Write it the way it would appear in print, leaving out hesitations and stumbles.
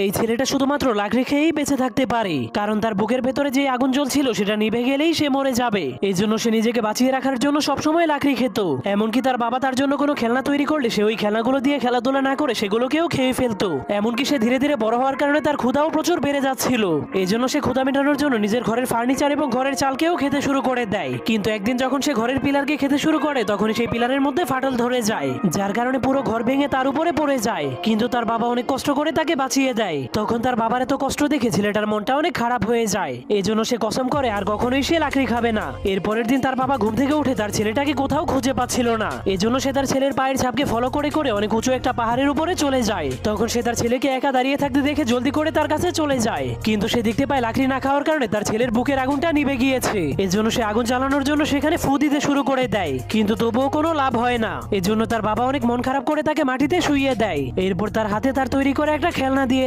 এই ছেলেটা শুধুমাত্র লাকড়ি খেয়েই বেঁচে থাকতে পারে, কারণ তার বুকের ভেতরে যে আগুন জ্বলছিল সেটা নিভে গেলেই সে মরে যাবে। এই জন্য সে নিজেকে বাঁচিয়ে রাখার জন্য সবসময় লাকড়ি খেত। এমনকি তার বাবা তার জন্য কোনো খেলনা তৈরি করলে সে ওই খেলনাগুলো দিয়ে খেলাধুলা না করে সেগুলোকেও খেয়ে ফেলতো। এমনকি সে ধীরে ধীরে বড় হওয়ার কারণে তার ক্ষুধাও প্রচুর বেড়ে যাচ্ছিল। এই জন্য সে ক্ষুধা মেটানোর জন্য নিজের ঘরের ফার্নিচার এবং ঘরের চালকেও খেতে শুরু করে দেয়। কিন্তু একদিন যখন সে ঘরের পিলারকে খেতে শুরু করে তখন সেই পিলারের মধ্যে ফাটল ধরে যায়, যার কারণে পুরো ঘর ভেঙে তার উপরে পড়ে যায়। কিন্তু তার বাবা অনেক কষ্ট করে তাকে বাঁচিয়ে দেয়। তখন তার বাবার এত কষ্ট দেখে ছেলেটার মনটা অনেক খারাপ হয়ে যায়। এই জন্য সে কসম করে আর কখনোই সে লাকড়ি খাবে না। এরপরের দিন তার বাবা ঘুম থেকে উঠে তার ছেলেটাকে কোথাও খুঁজে পাচ্ছিল না। এজন্য সে তার ছেলের পায়ের ছাপকে ফলো করে করে অনেক উঁচু একটা পাহাড়ের উপরে চলে যায়। তখন সে তার ছেলেকে একা দাঁড়িয়ে থাকতে দেখে জলদি করে তার কাছে চলে যায়। কিন্তু সে দেখতে পায় লাকড়ি না খাওয়ার কারণে তার ছেলের বুকের আগুনটা নিভে গিয়েছে। এজন্য সে আগুন জ্বালানোর জন্য সেখানে ফু দিতে শুরু করে দেয়, কিন্তু তবুও কোনো লাভ হয় না। এজন্য তার বাবা অনেক মন খারাপ করে তাকে মাটিতে শুইয়ে দেয়। এরপর তার হাতে তার তৈরি করে একটা খেলনা দিয়ে